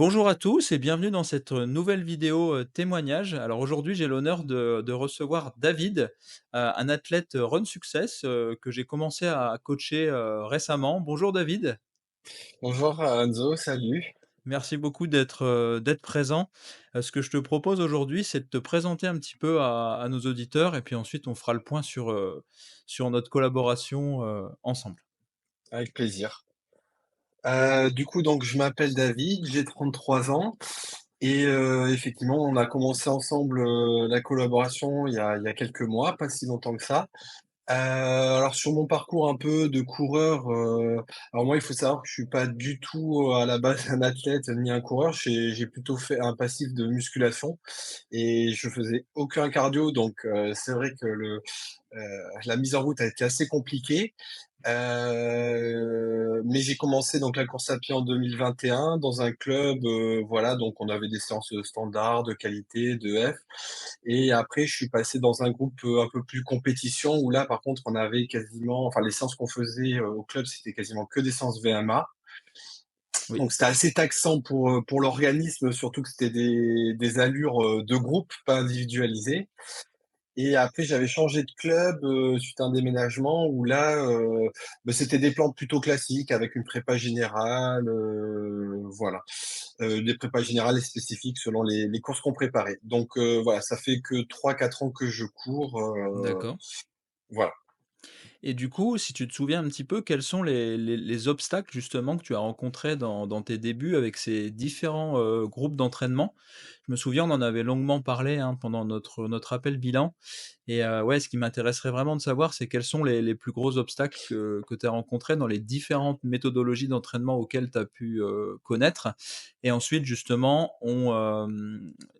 Bonjour à tous et bienvenue dans cette nouvelle vidéo témoignage. Alors aujourd'hui, j'ai l'honneur de recevoir David, un athlète Run Success que j'ai commencé à coacher récemment. Bonjour David, Bonjour Enzo, salut. merci beaucoup d'être présent. Ce que je te propose aujourd'hui, c'est de te présenter un petit peu à nos auditeurs et puis ensuite on fera le point sur notre collaboration ensemble. Avec plaisir. Du coup, donc je m'appelle David, j'ai 33 ans et effectivement, on a commencé ensemble, la collaboration il y a quelques mois, pas si longtemps que ça. Alors sur mon parcours un peu de coureur, alors moi, il faut savoir que je suis pas du tout, à la base un athlète ni un coureur. J'ai plutôt fait un passif de musculation et je faisais aucun cardio donc c'est vrai que la mise en route a été assez compliquée. Mais j'ai commencé donc la course à pied en 2021 dans un club, voilà, donc on avait des séances, standards de qualité, de F et après je suis passé dans un groupe, un peu plus compétition où là par contre on avait quasiment enfin les séances qu'on faisait, au club, c'était quasiment que des séances VMA. Oui. Donc c'était assez taxant pour l'organisme, surtout que c'était des allures, de groupe, pas individualisées. Et après, j'avais changé de club, suite à un déménagement où là, bah, c'était des plans plutôt classiques avec une prépa générale, voilà. Des prépas générales et spécifiques selon les courses qu'on préparait. Donc, voilà, ça fait que 3 4 ans que je cours, D'accord. voilà. Et du coup, si tu te souviens un petit peu, quels sont les obstacles justement que tu as rencontrés dans tes débuts avec ces différents, groupes d'entraînement? Je me souviens, on en avait longuement parlé, hein, pendant notre appel bilan et ouais, ce qui m'intéresserait vraiment de savoir, c'est quels sont les plus gros obstacles que tu as rencontrés dans les différentes méthodologies d'entraînement auxquelles tu as pu, connaître et ensuite justement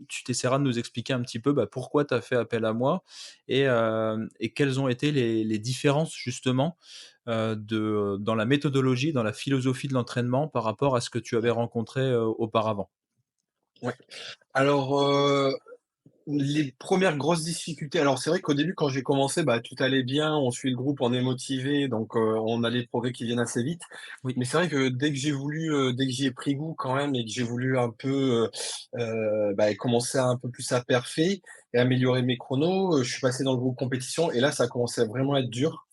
tu t'essaieras de nous expliquer un petit peu, bah, pourquoi tu as fait appel à moi et quelles ont été les différences justement, dans la méthodologie, dans la philosophie de l'entraînement par rapport à ce que tu avais Ouais, rencontré, auparavant? ouais. Alors, les premières grosses difficultés alors c'est vrai qu'au début quand j'ai commencé, bah, tout allait bien, on suit le groupe, on est motivé donc on a les progrès qui viennent assez vite. Oui, Mais c'est vrai que dès que j'y ai pris goût quand même et que j'ai voulu un peu, bah, commencer un peu plus à perfer et améliorer mes chronos, je suis passé dans le groupe compétition et là ça commençait vraiment à être dur,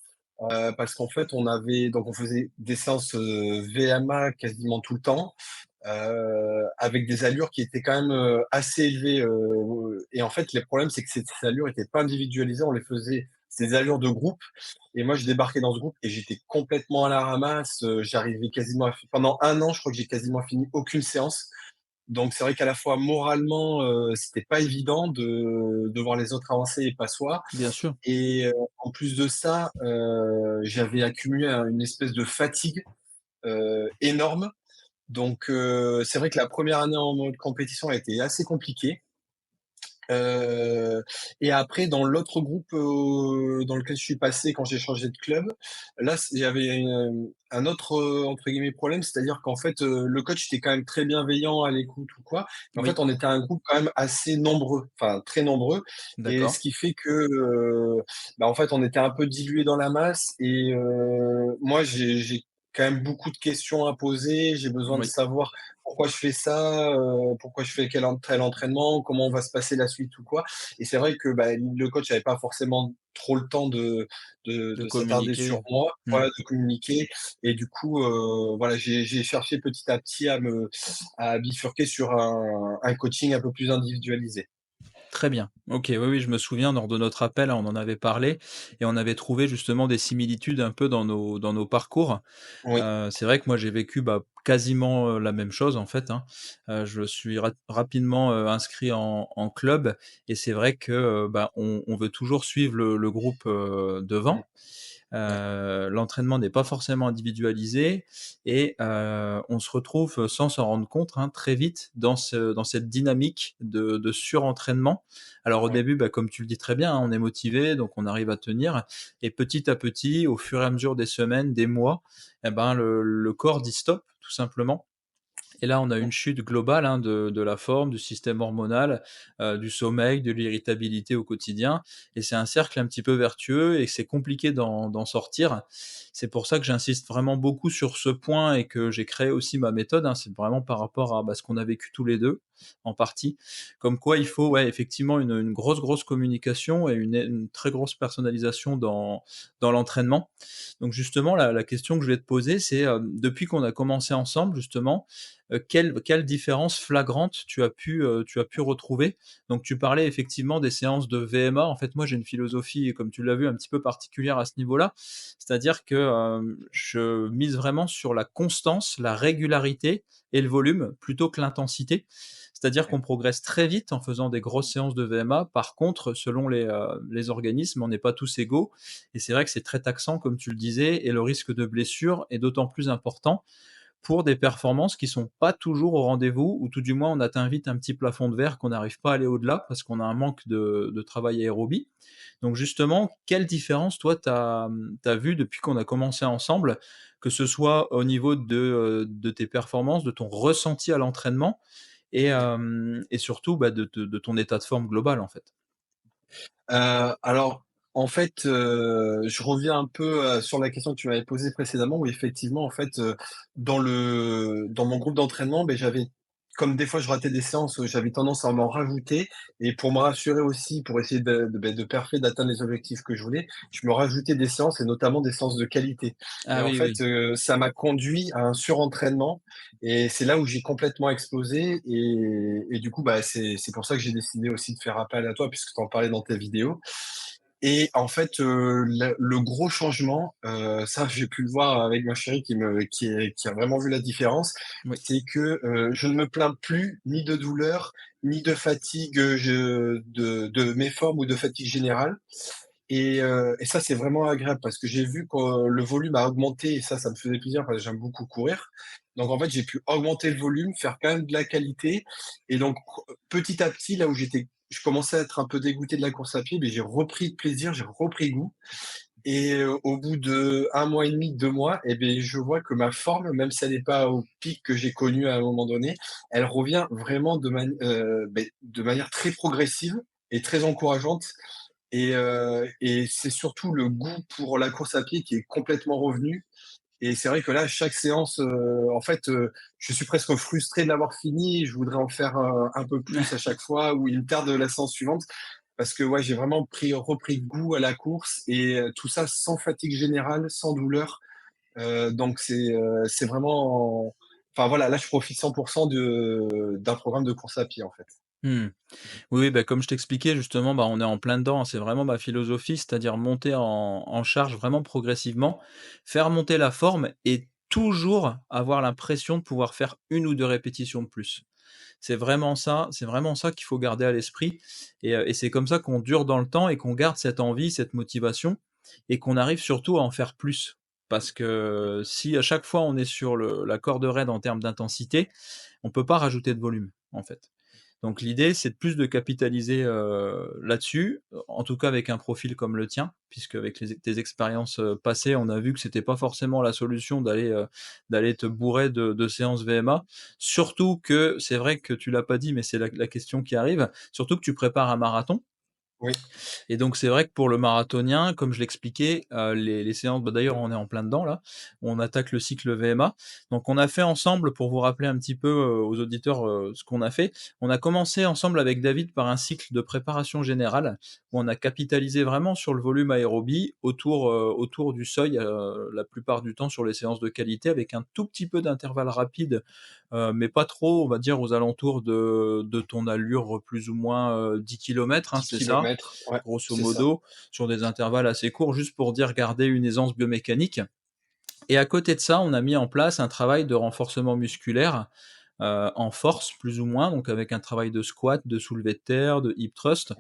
parce qu'en fait on faisait des séances, VMA quasiment tout le temps. Avec des allures qui étaient quand même, assez élevées, et en fait, les problèmes, c'est que ces allures étaient pas individualisées, on les faisait c'est des allures de groupe et moi, je débarquais dans ce groupe et j'étais complètement à la ramasse, j'arrivais quasiment à pendant 1 an, je crois que j'ai quasiment fini aucune séance. Donc c'est vrai qu'à la fois moralement, c'était pas évident de voir les autres avancer et pas soi bien sûr. et en plus de ça, j'avais accumulé une espèce de fatigue, énorme donc c'est vrai que la première année en mode compétition a été assez compliquée, et après dans l'autre groupe, dans lequel je suis passé quand j'ai changé de club, là il y avait un autre, entre guillemets «problème», c'est-à-dire qu'en fait, le coach était quand même très bienveillant, à l'écoute ou quoi, mais en fait Oui, on était un groupe quand même assez nombreux, enfin très nombreux et ce d'accord. qui fait que, bah, en fait on était un peu dilués dans la masse et moi j'ai quand même beaucoup de questions à poser, j'ai besoin de Oui. savoir pourquoi je fais ça, pourquoi je fais tel entraînement, comment va se passer la suite ou quoi et c'est vrai que, bah, le coach avait pas forcément trop le temps De de s'attarder sur communiquer. moi, Mmh. voilà, de communiquer et du coup, voilà, j'ai cherché petit à petit à bifurquer sur un coaching un peu plus individualisé. Très bien. OK, oui, oui, je me souviens lors de notre appel, on en avait parlé et on avait trouvé justement des similitudes un peu dans nos parcours. Oui, C'est vrai que moi j'ai vécu, bah, quasiment, la même chose en fait, hein. Je suis rapidement, inscrit en club et c'est vrai que, bah, on veut toujours suivre le groupe, mmh, devant. ouais, L'entraînement n'est pas forcément individualisé et on se retrouve, sans s'en rendre compte, hein, très vite dans cette dynamique de surentraînement. Alors au ouais, début, bah, comme tu le dis très bien, hein, on est motivé, donc on arrive à tenir et petit à petit, au fur et à mesure des semaines, des mois et ben, le corps dit stop, tout simplement Et là, on a une chute globale, hein, de la forme, du système hormonal, du sommeil, de l'irritabilité au quotidien et c'est un cercle un petit peu vertueux et c'est compliqué d'en sortir. C'est pour ça que j'insiste vraiment beaucoup sur ce point et que j'ai créé aussi ma méthode, hein. C'est vraiment par rapport à, bah, ce qu'on a vécu tous les 2 en partie. Comme quoi il faut, ouais, effectivement une grosse, grosse communication et une très grosse personnalisation dans l'entraînement. Donc justement, la question que je voulais te poser, c'est, depuis qu'on a commencé ensemble justement, quelle différence flagrante tu as pu retrouver? Donc tu parlais effectivement des séances de VMA. En fait, moi, j'ai une philosophie, comme tu l'as vu, un petit peu particulière à ce niveau-là. C'est-à-dire que, je mise vraiment sur la constance, la régularité et le volume plutôt que l'intensité. C'est-à-dire qu'on progresse très vite en faisant des grosses séances de VMA. Par contre, selon les organismes, on n'est pas tous égaux et c'est vrai que c'est très taxant, comme tu le disais et le risque de blessure est d'autant plus important pour des performances qui sont pas toujours au rendez-vous ou tout du moins on atteint vite un petit plafond de verre qu'on n'arrive pas à aller au-delà parce qu'on a un manque de travail aérobie. Donc justement, quelle différence toi tu as vu depuis qu'on a commencé ensemble? Que ce soit au niveau de tes performances, de ton ressenti à l'entraînement et surtout, bah, de ton état de forme global, en fait? Alors, en fait, je reviens un peu, sur la question que tu m'avais posée précédemment où effectivement, en fait, dans mon groupe d'entraînement, beh, j'avais comme des fois je ratais des séances, j'avais tendance à m'en rajouter et pour me rassurer aussi, pour essayer de parfait, d'atteindre les objectifs que je voulais, je me rajoutais des séances et notamment des séances de qualité et Ah en oui, fait, oui. ça m'a conduit à un surentraînement et c'est là où j'ai complètement explosé et du coup, bah, c'est pour ça que j'ai décidé aussi de faire appel à toi puisque tu en parlais dans tes vidéos et en fait, le gros changement, ça j'ai pu le voir avec ma chérie qui a vraiment vu la différence, Oui. c'est que, je ne me plains plus ni de douleur, ni de fatigue, de méforme ou de fatigue générale et ça c'est vraiment agréable parce que j'ai vu que le volume a augmenté et ça me faisait plaisir parce que j'aime beaucoup courir. Donc en fait, j'ai pu augmenter le volume, faire quand même de la qualité et donc petit à petit, là où je commençais à être un peu dégoûté de la course à pied, mais j'ai repris de plaisir, j'ai repris goût et au bout de 1 mois et demi, 2 mois et beh, je vois que ma forme, même si elle n'est pas au pic que j'ai connu à un moment donné, elle revient vraiment de manière très progressive et très encourageante et c'est surtout le goût pour la course à pied qui est complètement revenu et c'est vrai que là, chaque séance, en fait, je suis presque frustré de l'avoir fini. Je voudrais en faire, un peu plus à chaque fois ou il me tarde la séance suivante parce que, ouais, j'ai vraiment repris goût à la course et tout ça sans fatigue générale, sans douleur, donc c'est vraiment enfin voilà, là, je profite 100 d'un programme de course à pied, en fait. Mmh. Oui, oui, bah, comme je t'expliquais justement, bah, on est en plein dedans, hein. C'est vraiment ma philosophie, c'est-à-dire monter en charge vraiment progressivement, faire monter la forme et toujours avoir l'impression de pouvoir faire une ou 2 répétitions de plus. C'est vraiment ça qu'il faut garder à l'esprit et c'est comme ça qu'on dure dans le temps et qu'on garde cette envie, cette motivation et qu'on arrive surtout à en faire plus. Parce que si à chaque fois on est sur la corde raide en termes d'intensité, on peut pas rajouter de volume, en fait. Donc l'idée, c'est de plus de capitaliser, là-dessus, en tout cas avec un profil comme le tien, puisque avec tes expériences, passées, on a vu que c'était pas forcément la solution d'aller te bourrer de séances VMA. Surtout que c'est vrai que tu l'as pas dit, mais c'est la question qui arrive, surtout que tu prépares un marathon. Oui, Et donc c'est vrai que pour le marathonien, comme je l'expliquais, les séances bah, d'ailleurs on est en plein dedans là, on attaque le cycle VMA. Donc on a fait ensemble, pour vous rappeler un petit peu, aux auditeurs, ce qu'on a fait, on a commencé ensemble avec David par un cycle de préparation générale, où on a capitalisé vraiment sur le volume aérobie autour du seuil, la plupart du temps sur les séances de qualité avec un tout petit peu d'intervalle rapide, mais pas trop, on va dire aux alentours de ton allure plus ou moins, 10 km, hein, 10 c'est ça? kilomètres, ouais, Grosso c'est ça. modo, sur des intervalles assez courts, juste pour dire garder une aisance biomécanique. Et à côté de ça, on a mis en place un travail de renforcement musculaire, en force plus ou moins, donc avec un travail de squat, de soulevé de terre, de hip thrust,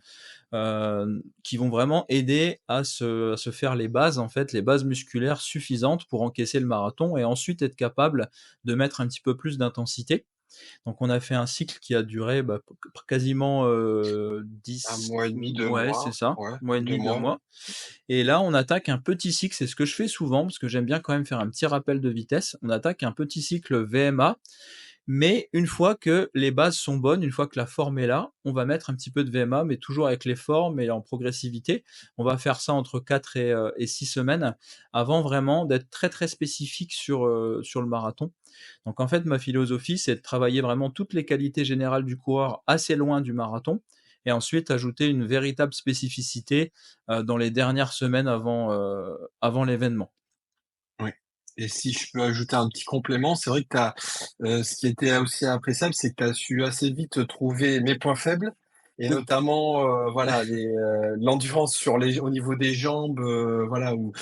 qui vont vraiment aider à se faire les bases, en fait, les bases musculaires suffisantes pour encaisser le marathon et ensuite être capable de mettre un petit peu plus d'intensité. Donc on a fait un cycle qui a duré, bah, quasiment, 1 10 mois et demi, 2 ouais, c'est mois, ça, ouais, mois et 2 demi, 2 mois, ouais. mois et là, on attaque un petit cycle, c'est ce que je fais souvent parce que j'aime bien quand même faire un petit rappel de vitesse. On attaque un petit cycle VMA, Mais une fois que les bases sont bonnes, une fois que la forme est là, on va mettre un petit peu de VMA, mais toujours avec les formes et en progressivité. On va faire ça entre 4 et 6 semaines avant vraiment d'être très, très spécifique sur le marathon. Donc en fait, ma philosophie, c'est de travailler vraiment toutes les qualités générales du coureur assez loin du marathon et ensuite ajouter une véritable spécificité, dans les dernières semaines avant l'événement. Oui, et si je peux ajouter un petit complément, c'est vrai que tu as, ce qui était aussi appréciable, c'est que tu as su assez vite trouver mes points faibles et Oui, notamment, voilà, l'endurance sur les au niveau des jambes, voilà, où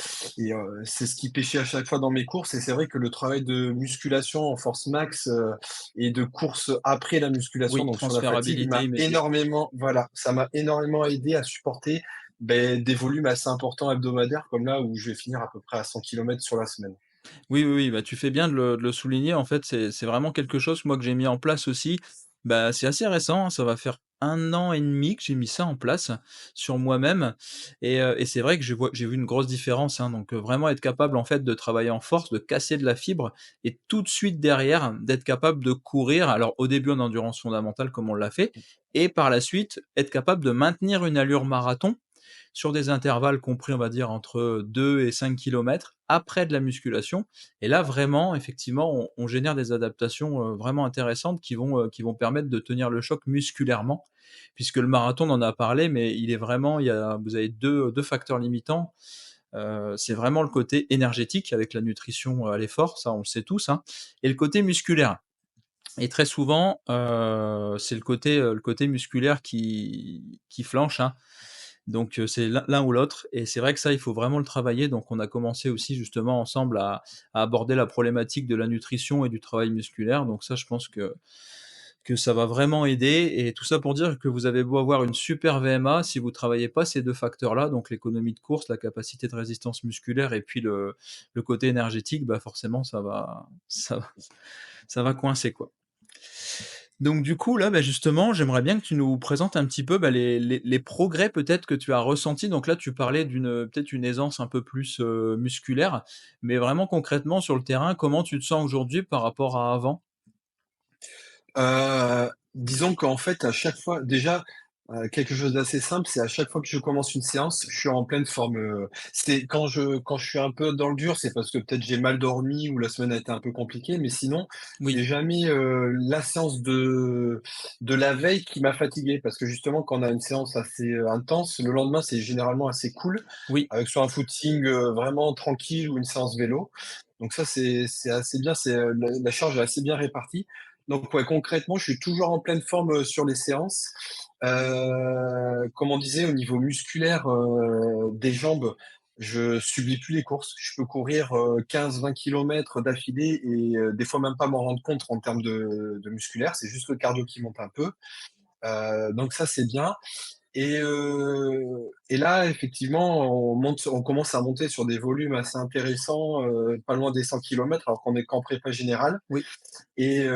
c'est ce qui pêchait à chaque fois dans mes courses et c'est vrai que le travail de musculation en force max, et de course après la musculation, oui, donc sur la fatigue, transférabilité immédiate. ça m'a énormément aidé à supporter des volumes assez importants hebdomadaires comme là où je vais finir à peu près à 100 kilomètres sur la semaine. Oui, oui, oui, bah, tu fais bien de le souligner. En fait, c'est vraiment quelque chose, moi, que j'ai mis en place aussi. Bah, c'est assez récent, hein, ça va faire 1 an et demi que j'ai mis ça en place sur moi-même et c'est vrai que j'ai vu une grosse différence, hein, donc vraiment être capable, en fait, de travailler en force, de casser de la fibre et tout de suite derrière, d'être capable de courir. Alors, au début, en endurance fondamentale comme on l'a fait et par la suite, être capable de maintenir une allure marathon sur des intervalles compris, on va dire, entre 2 et 5 kilomètres après de la musculation et là, vraiment, effectivement, on génère des adaptations, vraiment intéressantes qui vont permettre de tenir le choc musculairement. Puisque le marathon, on en a parlé, mais il est vraiment il y a vous avez deux facteurs limitants. C'est vraiment le côté énergétique avec la nutrition, à l'effort, ça on le sait tous, hein, et le côté musculaire. Et très souvent, c'est le côté musculaire qui flanche, hein. Donc c'est l'un ou l'autre et c'est vrai que ça, il faut vraiment le travailler. Donc on a commencé aussi justement ensemble à aborder la problématique de la nutrition et du travail musculaire. Donc ça, je pense que ça va vraiment aider et tout ça pour dire que vous avez beau avoir une super VMA, si vous travaillez pas ces 2 facteurs-là, donc l'économie de course, la capacité de résistance musculaire et puis le côté énergétique, bah, forcément ça va coincer, quoi. Donc du coup, là, bah, justement, j'aimerais bien que tu nous présentes un petit peu, bah, les progrès peut-être que tu as ressentis. Donc là, tu parlais peut-être une aisance un peu plus, musculaire, mais vraiment concrètement sur le terrain, comment tu te sens aujourd'hui par rapport à avant? Disons qu'en fait, à chaque fois déjà, quelque chose d'assez simple, c'est à chaque fois que je commence une séance, je suis en pleine forme, c'est quand je suis un peu dans le dur, c'est parce que peut-être j'ai mal dormi ou la semaine a été un peu compliquée, mais sinon, c'est Oui, jamais, la séance de la veille qui m'a fatigué. Parce que justement, quand on a une séance assez, intense, le lendemain, c'est généralement assez cool, oui, avec soit un footing, vraiment tranquille ou une séance vélo. Donc ça, c'est assez bien, la charge est assez bien répartie. Donc ouais, concrètement, je suis toujours en pleine forme, sur les séances. Comme on disait, au niveau musculaire, des jambes, je subis plus les courses. Je peux courir, 15-20 kilomètres d'affilée et des fois même pas m'en rendre compte en termes de musculaire. C'est juste le cardio qui monte un peu. Donc ça, c'est bien. Et là, effectivement, on commence à monter sur des volumes assez intéressants, pas loin des 100 kilomètres, alors qu'on est qu'en prépa générale. oui, Et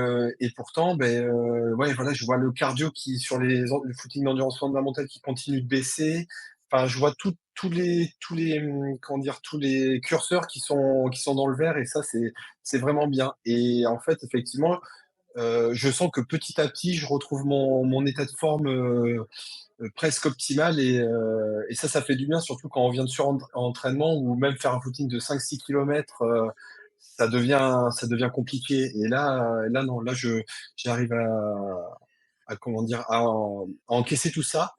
pourtant, ouais, voilà, je vois le cardio qui sur le footing d'endurance fondamentale qui continue de baisser. Enfin, je vois comment dire? Tous les curseurs qui sont dans le vert et ça, c'est vraiment bien et en fait, effectivement, je sens que petit à petit, je retrouve mon état de forme, presque optimal et ça fait du bien, surtout quand on vient de entraînement ou même faire un footing de 5-6 kilomètres, ça devient compliqué et là non, là j'arrive à comment dire? À encaisser tout ça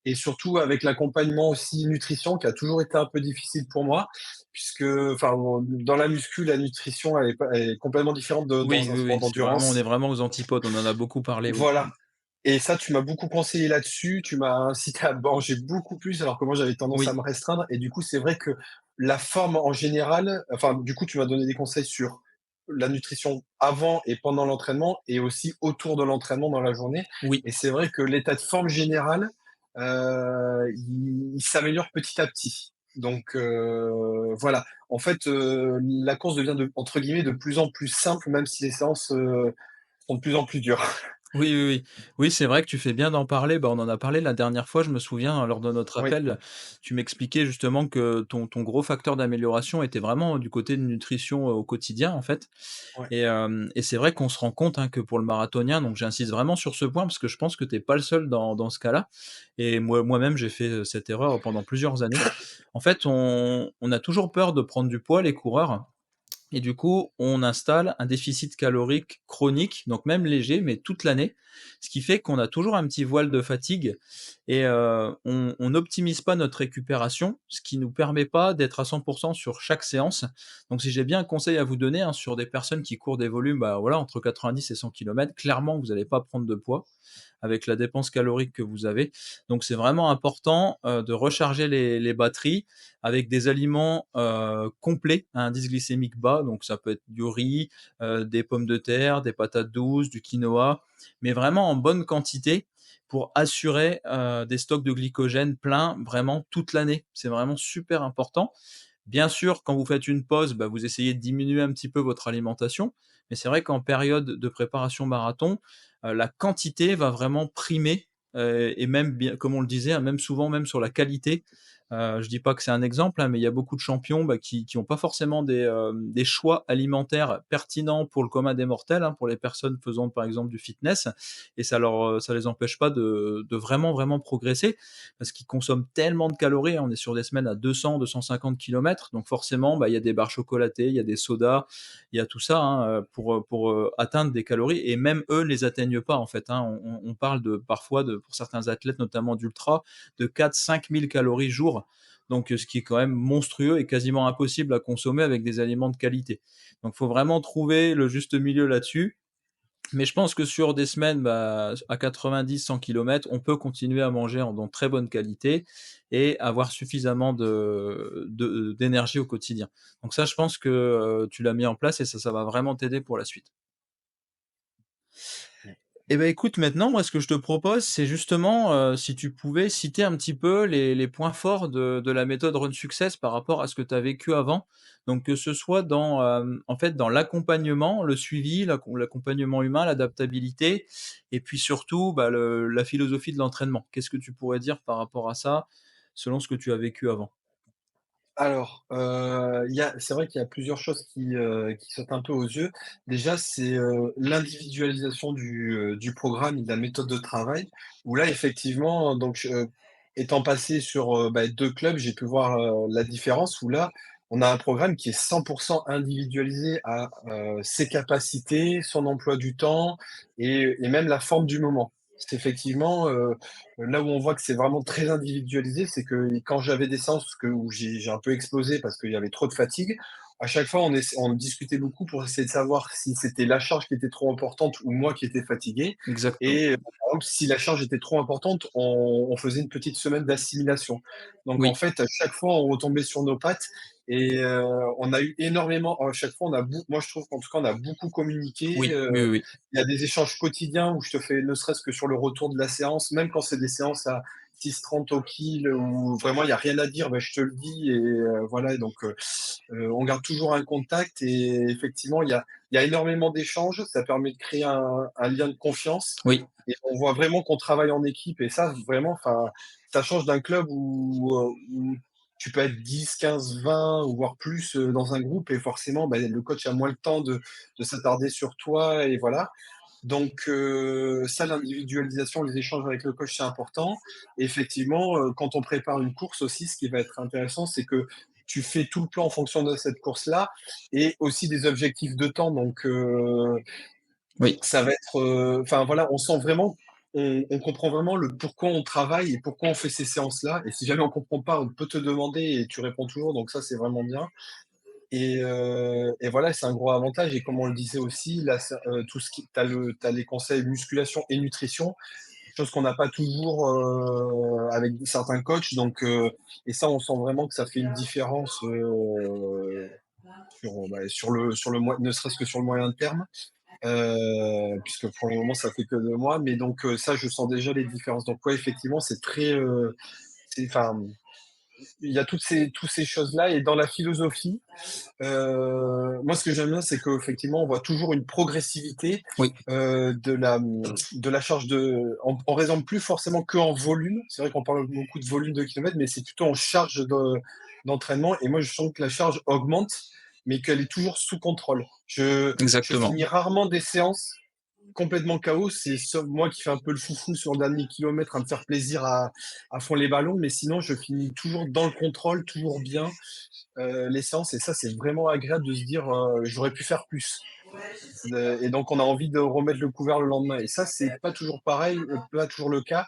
et surtout avec l'accompagnement aussi nutrition qui a toujours été un peu difficile pour moi puisque enfin, dans la muscu, la nutrition elle est complètement différente de oui, dans un oui, sport oui, on est d'endurance. vraiment aux antipodes, on en a beaucoup parlé, oui. Voilà. Et ça, tu m'as beaucoup conseillé là-dessus, tu m'as incité à manger beaucoup plus, alors que moi j'avais tendance à Oui, me restreindre et du coup, c'est vrai que la forme en général enfin, du coup, tu m'as donné des conseils sur la nutrition avant et pendant l'entraînement et aussi autour de l'entraînement dans la journée oui. et c'est vrai que l'état de forme général, il s'améliore petit à petit. Donc voilà. En fait, la course devient de entre guillemets «de plus en plus simple» même si les séances, sont de plus en plus dures. Oui, oui, oui. Oui, c'est vrai que tu fais bien d'en parler. Bah, on en a parlé la dernière fois, je me souviens, hein, lors de notre Oui, appel, tu m'expliquais justement que ton gros facteur d'amélioration était vraiment du côté de nutrition, au quotidien, en fait. ouais, Et c'est vrai qu'on se rend compte, hein, que pour le marathonien, donc j'insiste vraiment sur ce point parce que je pense que tu es pas le seul dans ce cas-là et moi-même j'ai fait, cette erreur pendant plusieurs années. En fait, on a toujours peur de prendre du poids, les coureurs, et du coup, on installe un déficit calorique chronique, donc même léger, mais toute l'année. Ce qui fait qu'on a toujours un petit voile de fatigue et on n'optimise pas notre récupération, ce qui nous permet pas d'être à 100 sur chaque séance. Donc si j'ai bien un conseil à vous donner, hein, sur des personnes qui courent des volumes, bah, voilà, entre 90 et 100 kilomètres, clairement, vous allez pas prendre de poids avec la dépense calorique que vous avez. Donc c'est vraiment important, de recharger les batteries avec des aliments, complets à indice glycémique bas. Donc ça peut être du riz, des pommes de terre, des patates douces, du quinoa, mais vraiment en bonne quantité pour assurer, des stocks de glycogène pleins vraiment toute l'année. C'est vraiment super important. Bien sûr, quand vous faites une pause, bah, vous essayez de diminuer un petit peu votre alimentation, mais c'est vrai qu'en période de préparation marathon, la quantité va vraiment primer, et même bien comme on le disait, hein, même souvent même sur la qualité. Je dis pas que c'est un exemple, hein, mais il y a beaucoup de champions, bah, qui ont pas forcément des choix alimentaires pertinents pour le commun des mortels, hein, pour les personnes faisant par exemple du fitness et ça les empêche pas de vraiment, vraiment progresser parce qu'ils consomment tellement de calories, hein. On est sur des semaines à 200-250 kilomètres, donc forcément, bah, il y a des barres chocolatées, il y a des sodas, il y a tout ça, hein, pour atteindre des calories et même eux ne les atteignent pas en fait, hein. On parle de parfois de pour certains athlètes, notamment d'ultra, de 4-5 000 calories jour, donc ce qui est quand même monstrueux et quasiment impossible à consommer avec des aliments de qualité. Donc il faut vraiment trouver le juste milieu là-dessus, mais je pense que sur des semaines, bah, à 90-100 kilomètres, on peut continuer à manger en très bonne qualité et avoir suffisamment d'énergie au quotidien. Donc ça, je pense que, tu l'as mis en place et ça va vraiment t'aider pour la suite. Eh ben, écoute, maintenant, moi, ce que je te propose, c'est justement, si tu pouvais citer un petit peu les points forts de la méthode Run Success par rapport à ce que tu as vécu avant. Donc que ce soit dans, en fait, dans l'accompagnement, le suivi, l'accompagnement humain, l'adaptabilité et puis surtout, bah, le la philosophie de l'entraînement. Qu'est-ce que tu pourrais dire par rapport à ça, selon ce que tu as vécu avant? Alors, c'est vrai qu'il y a plusieurs choses qui sautent un peu aux yeux. Déjà, c'est, l'individualisation du programme et de la méthode de travail, où là, effectivement, donc étant passé sur, 2 clubs, j'ai pu voir, la différence où là, on a un programme qui est 100 individualisé à, ses capacités, son emploi du temps et même la forme du moment. C'est effectivement, là où on voit que c'est vraiment très individualisé, c'est que quand j'avais des séances où j'ai un peu explosé parce qu'il y avait trop de fatigue, à chaque fois on discutait beaucoup pour essayer de savoir si c'était la charge qui était trop importante ou moi qui étais fatigué Exactement. et par exemple, si la charge était trop importante, on faisait une petite semaine d'assimilation. Donc en Oui, fait, à chaque fois, on retombait sur nos pattes et on a eu énormément à chaque fois, moi je trouve qu'en tout cas, on a beaucoup communiqué, oui, oui, oui, oui. il y a des échanges quotidiens où je te fais ne serait-ce que sur le retour de la séance, même quand c'est des séances à 6,30 au kill où vraiment il y a rien à dire, bah, je te le dis et voilà donc on garde toujours un contact et effectivement il y a énormément d'échanges, ça permet de créer un lien de confiance Oui, et on voit vraiment qu'on travaille en équipe et ça vraiment enfin, ça change d'un club où tu peux être 10, 15, 20 ou voire plus, dans un groupe et forcément, bah, le coach a moins le temps de s'attarder sur toi et voilà. Donc ça, l'individualisation, les échanges avec le coach, c'est important. Effectivement, quand on prépare une course aussi, ce qui va être intéressant, c'est que tu fais tout le plan en fonction de cette course-là et aussi des objectifs de temps. Donc oui. ça va être, enfin voilà, on sent vraiment on comprend vraiment le pourquoi on travaille et pourquoi on fait ces séances-là et si jamais on comprend pas, on peut te demander et tu réponds toujours, donc ça, c'est vraiment bien. Et voilà, c'est un gros avantage et comme on le disait aussi, là, ça tout ce qui tu as les conseils musculation et nutrition, chose qu'on n'a pas toujours, avec certains coachs donc et ça, on sent vraiment que ça fait une différence, sur le moy ne serait-ce que sur le moyen terme, puisque pour le moment, ça fait que 2 mois mais donc ça, je sens déjà les différences donc ouais, effectivement, c'est très, c'est enfin il y a tous ces choses-là et dans la philosophie, moi, ce que j'aime bien, c'est qu'effectivement, on voit toujours une progressivité, Oui, de la charge on raisonne plus forcément qu'en volume. C'est vrai qu'on parle beaucoup de volume de kilomètres, mais c'est plutôt en charge d'entraînement et moi, je sens que la charge augmente, mais qu'elle est toujours sous contrôle. Je exactement. finis rarement des séances complètement KO, c'est sauf moi qui fais un peu le foufou sur le dernier kilomètre à me faire plaisir à fond les ballons, mais sinon je finis toujours dans le contrôle, toujours bien, les séances et ça, c'est vraiment agréable de se dire, «J'aurais pu faire plus». Et donc on a envie de remettre le couvert le lendemain et ça, c'est pas toujours pareil, pas toujours le cas.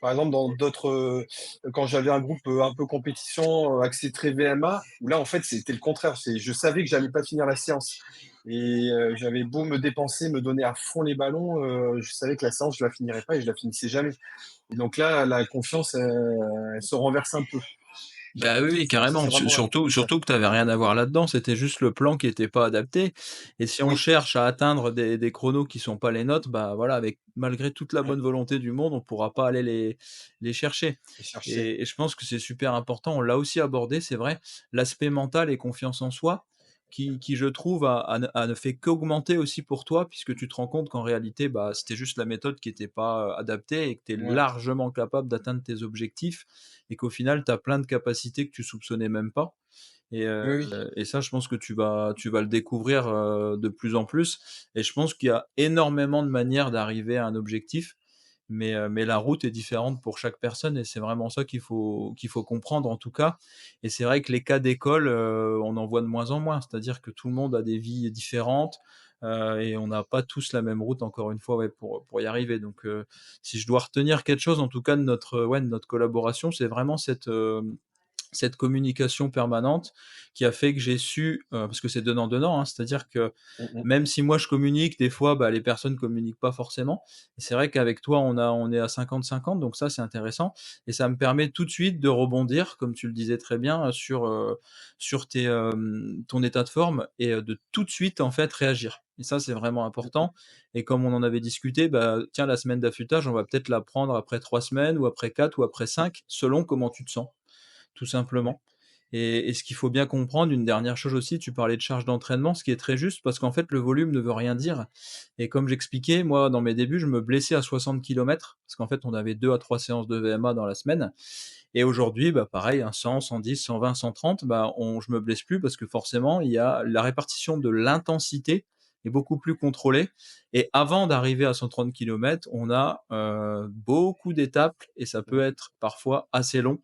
Par exemple, dans d'autres, quand j'avais un groupe, un peu compétition, axé très VMA, où là, en fait, c'était le contraire. Je savais que j'allais pas finir la séance et j'avais beau me dépenser, me donner à fond les ballons, je savais que la séance, je la finirais pas et je la finissais jamais et donc là, la confiance, elle se renverse un peu. Bah, oui, oui, Donc ça, carrément, c'est vraiment appréciable. surtout que tu avais rien à voir là-dedans, c'était juste le plan qui était pas adapté et si on Oui, cherche à atteindre des chronos qui sont pas les nôtres, bah, voilà, avec malgré toute la mmh, bonne volonté du monde, on pourra pas aller les chercher et chercher. et je pense que c'est super important. On l'a aussi abordé, c'est vrai, l'aspect mental et confiance en soi qui je trouve a ne fait qu'augmenter aussi pour toi puisque tu te rends compte qu'en réalité, bah, c'était juste la méthode qui était pas, adaptée et que tu es Ouais, largement capable d'atteindre tes objectifs et qu'au final, tu as plein de capacités que tu soupçonnais même pas oui, oui. et ça, je pense que tu vas le découvrir, de plus en plus et je pense qu'il y a énormément de manières d'arriver à un objectif, mais la route est différente pour chaque personne et c'est vraiment ça qu'il faut comprendre, en tout cas et c'est vrai que les cas d'école, on en voit de moins en moins. C'est-à-dire que tout le monde a des vies différentes, et on n'a pas tous la même route, encore une fois, ouais, pour y arriver donc si je dois retenir quelque chose, en tout cas, de notre collaboration, c'est vraiment cette communication permanente qui a fait que j'ai su, parce que c'est donnant-donnant, hein, c'est-à-dire que Mmh mh. même si moi je communique, des fois, bah, les personnes communiquent pas forcément. Et c'est vrai qu'avec toi, on est à 50-50, donc ça c'est intéressant. Et ça me permet tout de suite de rebondir, comme tu le disais très bien, sur ton état de forme et de tout de suite en fait réagir. Et ça c'est vraiment Mmh mh. important. Et comme on en avait discuté, bah, tiens, la semaine d'affûtage, on va peut-être la prendre après 3 semaines ou après 4 ou après 5, selon comment tu te sens tout Ouais. simplement. Et ce qu'il faut bien comprendre, une dernière chose aussi, tu parlais de charge d'entraînement, ce qui est très juste parce qu'en fait, le volume ne veut rien dire. Et comme j'expliquais, moi, dans mes débuts, je me blessais à 60 kilomètres parce qu'en fait, on avait 2 à 3 séances de VMA dans la semaine. Et aujourd'hui, bah, pareil, un 100, 110, 120, 130, bah, je me blesse plus parce que forcément, il y a la répartition de l'intensité est beaucoup plus contrôlée. Et avant d'arriver à 130 kilomètres, on a beaucoup d'étapes et ça peut Mmh. être parfois assez long.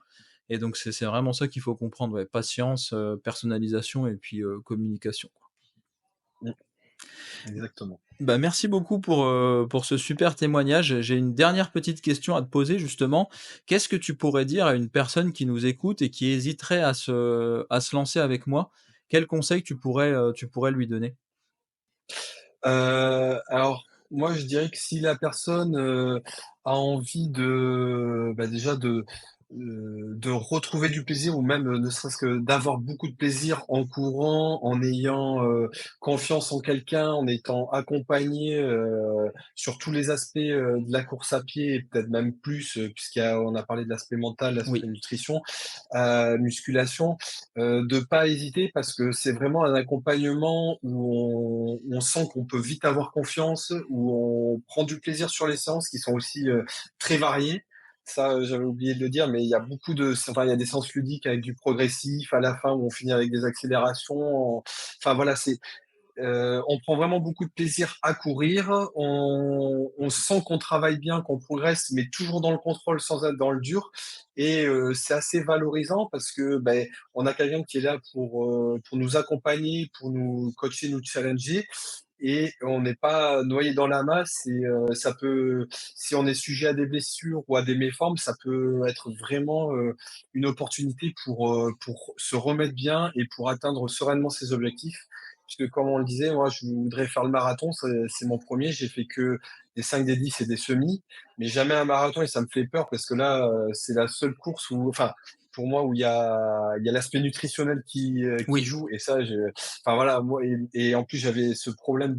Et donc c'est vraiment ça qu'il faut comprendre, ouais, patience, personnalisation et puis, communication, quoi. Mmh. Exactement. Bah, merci beaucoup pour ce super témoignage. J'ai une dernière petite question à te poser justement. Qu'est-ce que tu pourrais dire à une personne qui nous écoute et qui hésiterait à se lancer avec moi? Quels conseils tu pourrais lui donner? Alors moi, je dirais que si la personne, a envie déjà de retrouver du plaisir ou même, ne serait-ce que d'avoir beaucoup de plaisir en courant, en ayant, confiance en quelqu'un, en étant accompagné, sur tous les aspects, de la course à pied et peut-être même plus, on a parlé de l'aspect mental, l'aspect Oui, nutrition, musculation, de pas hésiter parce que c'est vraiment un accompagnement où on sent qu'on peut vite avoir confiance, où on prend du plaisir sur les séances qui sont aussi, très variées. Ça, j'avais oublié de le dire, mais il y a beaucoup enfin, il y a des séances ludiques avec du progressif à la fin où on finit avec des accélérations. Enfin voilà, on prend vraiment beaucoup de plaisir à courir. On sent qu'on travaille bien, qu'on progresse, mais toujours dans le contrôle sans être dans le dur. Et c'est assez valorisant parce que on a quelqu'un qui est là pour nous accompagner, pour nous coacher, nous challenger. Et on n'est pas noyé dans la masse. Et ça peut, si on est sujet à des blessures ou à des méformes, ça peut être vraiment une opportunité pour se remettre bien et pour atteindre sereinement ses objectifs. Puisque comme on le disait, moi, je voudrais faire le marathon, c'est mon premier. J'ai fait que des 5, des 10 et des semis, mais jamais un marathon et ça me fait peur parce que là, c'est la seule course où, enfin, pour moi, où il y a l'aspect nutritionnel qui oui, joue et ça, enfin voilà, moi, et en plus, j'avais ce problème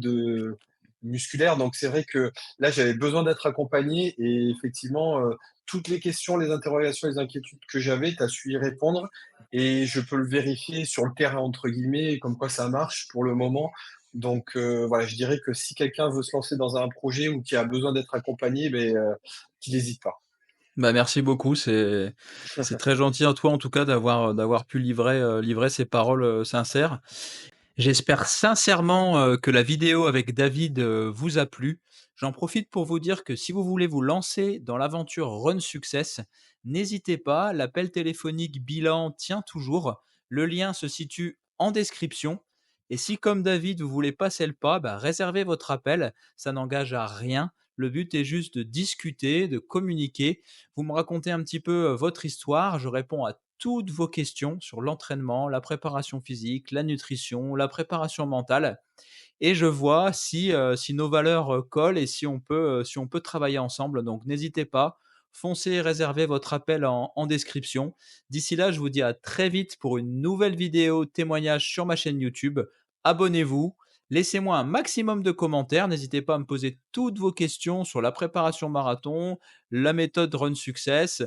musculaire. Donc c'est vrai que là, j'avais besoin d'être accompagné et effectivement, toutes les questions, les interrogations, les inquiétudes que j'avais, tu as su y répondre et je peux le vérifier «sur le terrain» entre guillemets, comme quoi ça marche pour le moment. Donc voilà, je dirais que si quelqu'un veut se lancer dans un projet ou qui a besoin d'être accompagné, beh, qu'il hésite pas. Bah, merci beaucoup, c'est très gentil à toi en tout cas d'avoir pu livrer ces paroles, sincères. J'espère sincèrement, que la vidéo avec David, vous a plu. J'en profite pour vous dire que si vous voulez vous lancer dans l'aventure Run Success, n'hésitez pas, l'appel téléphonique bilan tient toujours. Le lien se situe en description et si comme David, vous voulez passer le pas, bah, réservez votre appel, ça n'engage à rien. Le but est juste de discuter, de communiquer. Vous me racontez un petit peu, votre histoire, je réponds à toutes vos questions sur l'entraînement, la préparation physique, la nutrition, la préparation mentale et je vois si nos valeurs, collent et si on peut travailler ensemble. Donc n'hésitez pas, foncez réservez votre appel en description. D'ici là, je vous dis à très vite pour une nouvelle vidéo témoignage sur ma chaîne YouTube. Abonnez-vous, laissez-moi un maximum de commentaires, n'hésitez pas à me poser toutes vos questions sur la préparation marathon, la méthode Run Success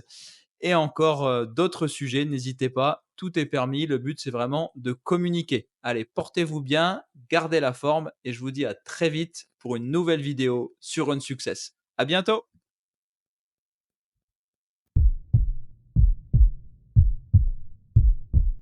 et encore d'autres sujets. N'hésitez pas, tout est permis. Le but, c'est vraiment de communiquer. Allez, portez-vous bien, gardez la forme et je vous dis à très vite pour une nouvelle vidéo sur Run Success. À bientôt!